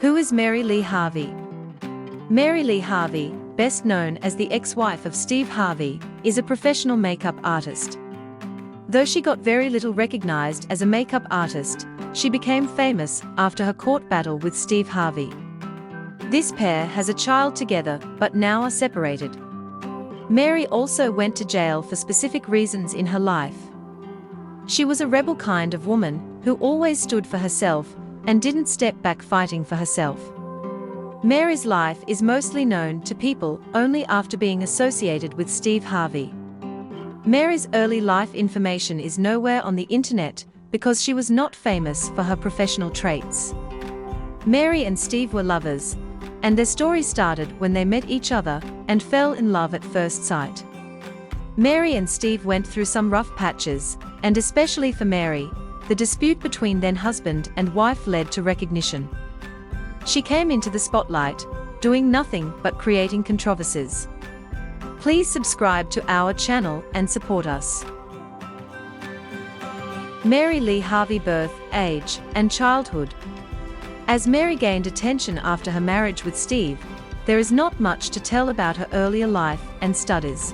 Who is Mary Lee Harvey? Mary Lee Harvey, best known as the ex-wife of Steve Harvey, is a professional makeup artist. Though she got very little recognized as a makeup artist, she became famous after her court battle with Steve Harvey. This pair has a child together but now are separated. Mary also went to jail for specific reasons in her life. She was a rebel kind of woman who always stood for herself and didn't step back fighting for herself. Mary's life is mostly known to people only after being associated with Steve Harvey. Mary's early life information is nowhere on the internet because she was not famous for her professional traits. Mary and Steve were lovers, and their story started when they met each other and fell in love at first sight. Mary and Steve went through some rough patches, and especially for Mary, the dispute between then husband and wife led to recognition. She came into the spotlight, doing nothing but creating controversies. Please subscribe to our channel and support us. Mary Lee Harvey birth, age, and childhood. As Mary gained attention after her marriage with Steve, there is not much to tell about her earlier life and studies.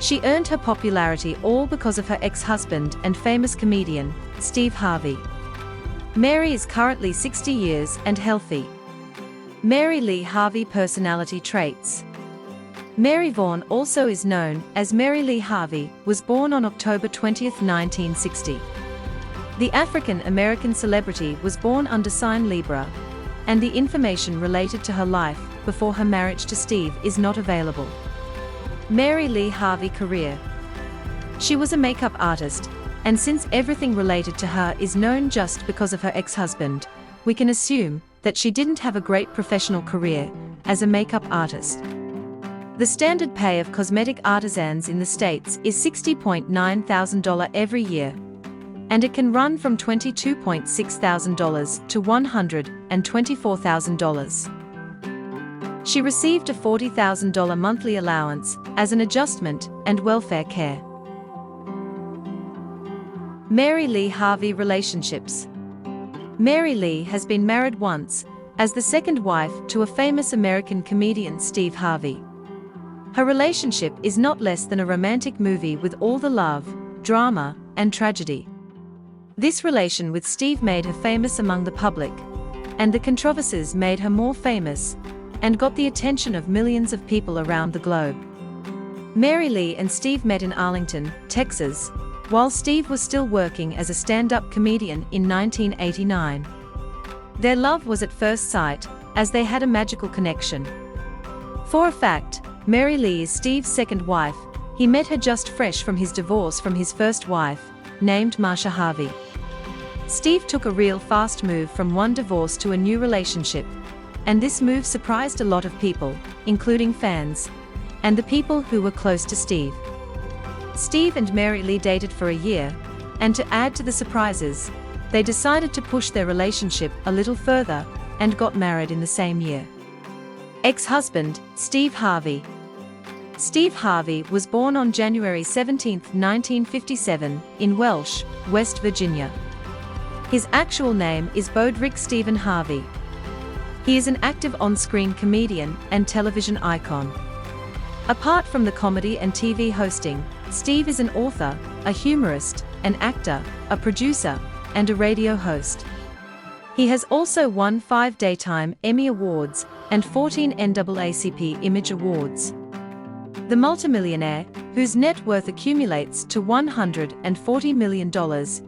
She earned her popularity all because of her ex-husband and famous comedian, Steve Harvey. Mary is currently 60 years and healthy. Mary Lee Harvey personality traits. Mary Vaughan, also is known as Mary Lee Harvey, was born on October 20, 1960. The African-American celebrity was born under sign Libra, and the information related to her life before her marriage to Steve is not available. Mary Lee Harvey career. She was a makeup artist, and since everything related to her is known just because of her ex-husband, we can assume that she didn't have a great professional career as a makeup artist. The standard pay of cosmetic artisans in the States is $60.9 thousand every year, and it can run from $22.6 thousand to $124,000. She received a $40,000 monthly allowance as an adjustment and welfare care. Mary Lee Harvey relationships. Mary Lee has been married once, as the second wife to a famous American comedian Steve Harvey. Her relationship is not less than a romantic movie with all the love, drama, and tragedy. This relation with Steve made her famous among the public, and the controversies made her more famous and got the attention of millions of people around the globe. Mary Lee and Steve met in Arlington, Texas, while Steve was still working as a stand-up comedian in 1989. Their love was at first sight, as they had a magical connection. For a fact, Mary Lee is Steve's second wife. He met her just fresh from his divorce from his first wife, named Marsha Harvey. Steve took a real fast move from one divorce to a new relationship, and this move surprised a lot of people, including fans, and the people who were close to Steve. Steve and Mary Lee dated for a year, and to add to the surprises, they decided to push their relationship a little further and got married in the same year. Ex-husband, Steve Harvey. Steve Harvey was born on January 17, 1957, in Welsh, West Virginia. His actual name is Bodrick Stephen Harvey. He is an active on-screen comedian and television icon. Apart from the comedy and TV hosting, Steve is an author, a humorist, an actor, a producer, and a radio host. He has also won 5 Daytime Emmy Awards and 14 NAACP Image Awards. The multimillionaire, whose net worth accumulates to $140 million,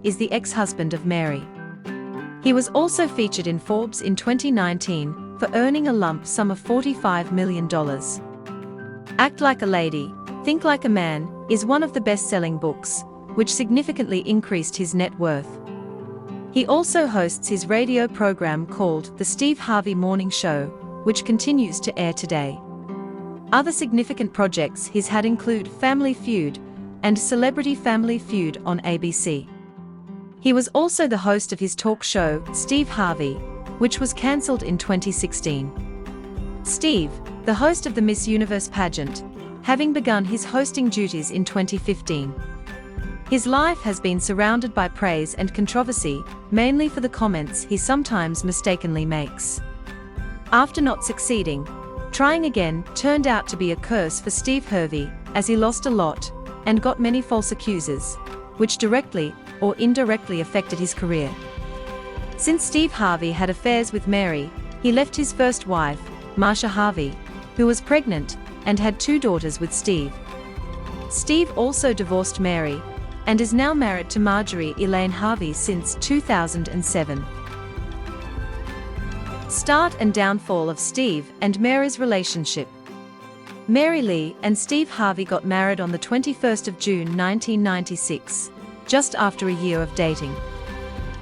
is the ex-husband of Mary. He was also featured in Forbes in 2019 for earning a lump sum of $45 million. Act Like a Lady, Think Like a Man is one of the best-selling books, which significantly increased his net worth. He also hosts his radio program called The Steve Harvey Morning Show, which continues to air today. Other significant projects he's had include Family Feud and Celebrity Family Feud on ABC. He was also the host of his talk show, Steve Harvey, which was cancelled in 2016. Steve, the host of the Miss Universe pageant, having begun his hosting duties in 2015. His life has been surrounded by praise and controversy, mainly for the comments he sometimes mistakenly makes. After not succeeding, trying again turned out to be a curse for Steve Harvey, as he lost a lot and got many false accusers, which directly or indirectly affected his career. Since Steve Harvey had affairs with Mary, he left his first wife, Marsha Harvey, who was pregnant and had 2 daughters with Steve. Steve also divorced Mary and is now married to Marjorie Elaine Harvey since 2007. Start and downfall of Steve and Mary's relationship. Mary Lee and Steve Harvey got married on the 21st of June 1996, just after a year of dating.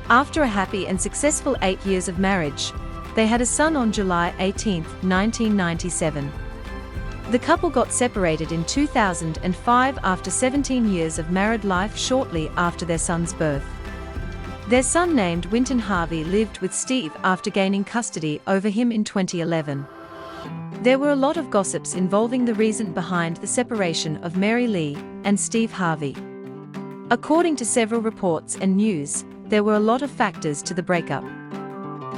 After a happy and successful 8 years of marriage, they had a son on July 18, 1997. The couple got separated in 2005 after 17 years of married life shortly after their son's birth. Their son, named Winton Harvey, lived with Steve after gaining custody over him in 2011. There were a lot of gossips involving the reason behind the separation of Mary Lee and Steve Harvey. According to several reports and news, there were a lot of factors to the breakup.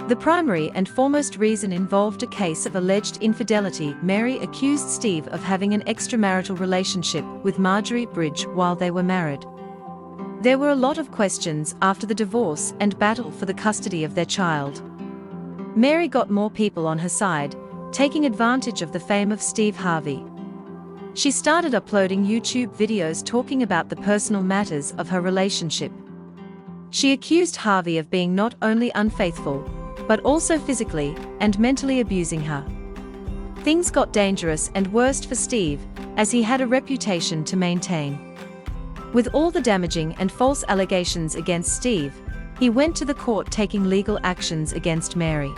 The primary and foremost reason involved a case of alleged infidelity. Mary accused Steve of having an extramarital relationship with Marjorie Bridge while they were married. There were a lot of questions after the divorce and battle for the custody of their child. Mary got more people on her side, taking advantage of the fame of Steve Harvey. She started uploading YouTube videos talking about the personal matters of her relationship. She accused Harvey of being not only unfaithful, but also physically and mentally abusing her. Things got dangerous and worse for Steve, as he had a reputation to maintain. With all the damaging and false allegations against Steve, he went to the court taking legal actions against Mary.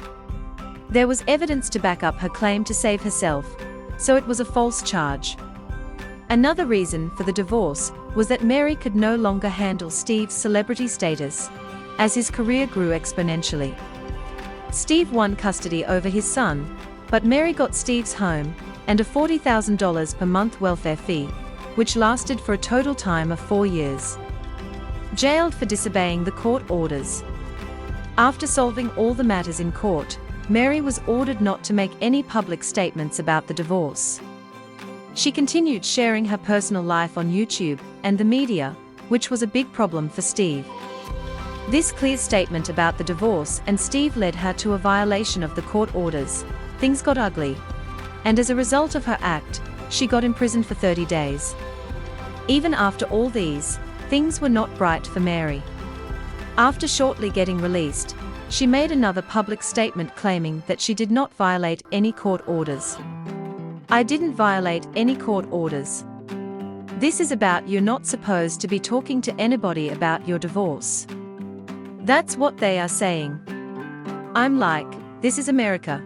There was evidence to back up her claim to save herself, so it was a false charge. Another reason for the divorce was that Mary could no longer handle Steve's celebrity status, as his career grew exponentially. Steve won custody over his son, but Mary got Steve's home and a $40,000 per month welfare fee, which lasted for a total time of 4 years. Jailed for disobeying the court orders. After solving all the matters in court, Mary was ordered not to make any public statements about the divorce. She continued sharing her personal life on YouTube and the media, which was a big problem for Steve. This clear statement about the divorce and Steve led her to a violation of the court orders. Things got ugly. And as a result of her act, she got imprisoned for 30 days. Even after all these, things were not bright for Mary. After shortly getting released, she made another public statement claiming that she did not violate any court orders. "I didn't violate any court orders. This is about you're not supposed to be talking to anybody about your divorce." That's what they are saying. I'm like, this is America.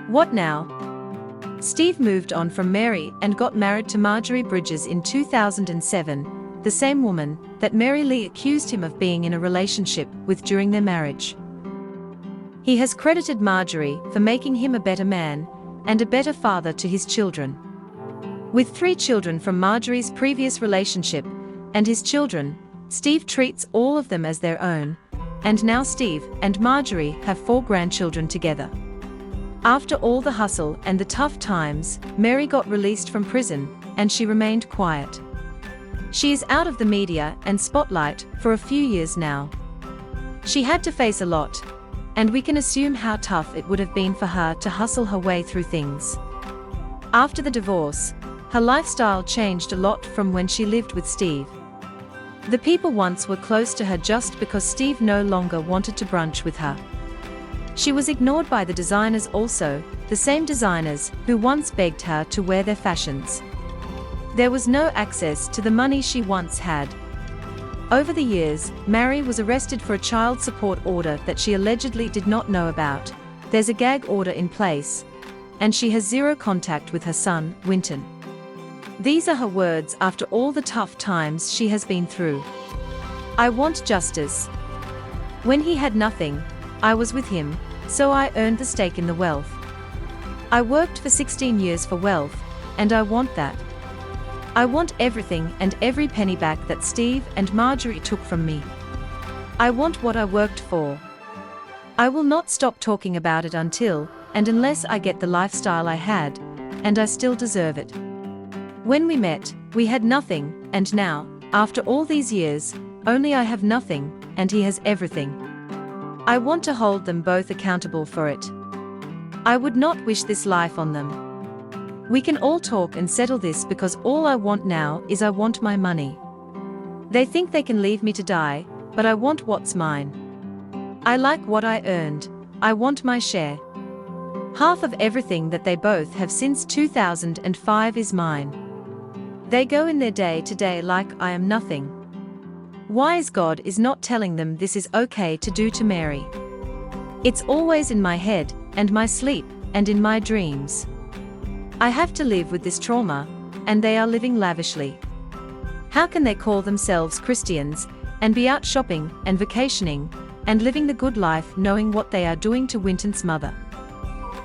What now? Steve moved on from Mary and got married to Marjorie Bridges in 2007, the same woman that Mary Lee accused him of being in a relationship with during their marriage. He has credited Marjorie for making him a better man and a better father to his children. With 3 children from Marjorie's previous relationship and his children, Steve treats all of them as their own, and now Steve and Marjorie have 4 grandchildren together. After all the hustle and the tough times, Mary got released from prison, and she remained quiet. She is out of the media and spotlight for a few years now. She had to face a lot, and we can assume how tough it would have been for her to hustle her way through things. After the divorce, her lifestyle changed a lot from when she lived with Steve. The people once were close to her just because Steve no longer wanted to brunch with her. She was ignored by the designers also, the same designers who once begged her to wear their fashions. There was no access to the money she once had. Over the years, Mary was arrested for a child support order that she allegedly did not know about. There's a gag order in place, and she has 0 contact with her son, Winton. These are her words after all the tough times she has been through. "I want justice. When he had nothing, I was with him, so I earned the stake in the wealth. I worked for 16 years for wealth, and I want that. I want everything and every penny back that Steve and Marjorie took from me. I want what I worked for. I will not stop talking about it until and unless I get the lifestyle I had, and I still deserve it. When we met, we had nothing, and now, after all these years, only I have nothing, and he has everything. I want to hold them both accountable for it. I would not wish this life on them. We can all talk and settle this because all I want now is I want my money. They think they can leave me to die, but I want what's mine. I like what I earned, I want my share. Half of everything that they both have since 2005 is mine. They go in their day to day like I am nothing. Wise God is not telling them this is okay to do to Mary. It's always in my head, and my sleep, and in my dreams. I have to live with this trauma, and they are living lavishly. How can they call themselves Christians, and be out shopping, and vacationing, and living the good life knowing what they are doing to Winton's mother?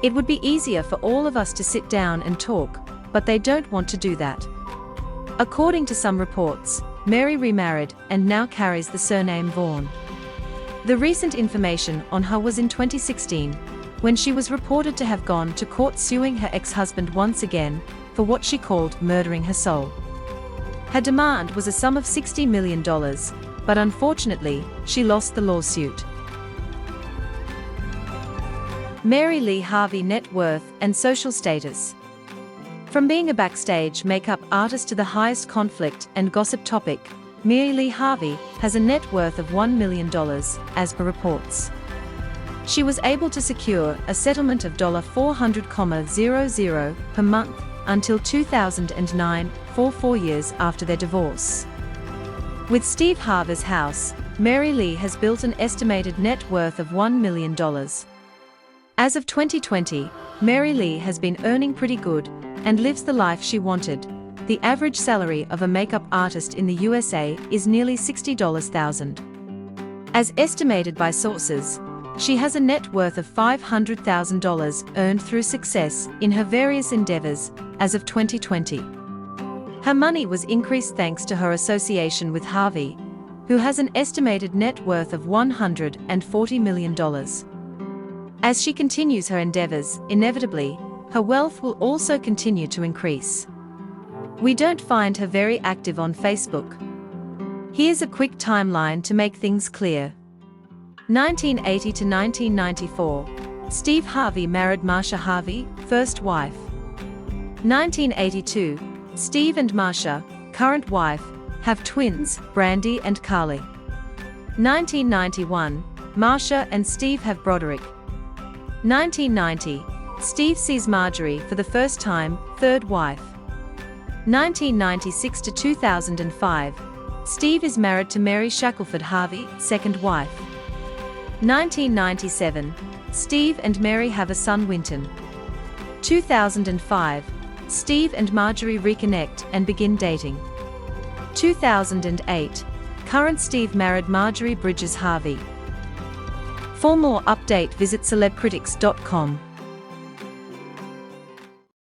It would be easier for all of us to sit down and talk, but they don't want to do that. According to some reports, Mary remarried and now carries the surname Vaughan. The recent information on her was in 2016, when she was reported to have gone to court suing her ex-husband once again for what she called murdering her soul. Her demand was a sum of $60 million, but unfortunately, she lost the lawsuit. Mary Lee Harvey net worth and social status. From being a backstage makeup artist to the highest conflict and gossip topic, Mary Lee Harvey has a net worth of $1 million, as per reports. She was able to secure a settlement of $400,000 per month until 2009, for 4 years after their divorce. With Steve Harvey's house, Mary Lee has built an estimated net worth of $1 million. As of 2020, Mary Lee has been earning pretty good and lives the life she wanted. The average salary of a makeup artist in the USA is nearly $60,000. As estimated by sources, she has a net worth of $500,000 earned through success in her various endeavors as of 2020. Her money was increased thanks to her association with Harvey, who has an estimated net worth of $140 million. As she continues her endeavors, inevitably, her wealth will also continue to increase. We don't find her very active on Facebook. Here's a quick timeline to make things clear. 1980 to 1994, Steve Harvey married Marsha Harvey, first wife. 1982, Steve and Marsha, current wife, have twins, Brandy and Carly. 1991, Marsha and Steve have Broderick. 1990, Steve sees Marjorie for the first time, third wife. 1996 to 2005, Steve is married to Mary Shackelford Harvey, second wife. 1997, Steve and Mary have a son Winton. 2005, Steve and Marjorie reconnect and begin dating. 2008, current Steve married Marjorie Bridges Harvey. For more update visit celebcritics.com.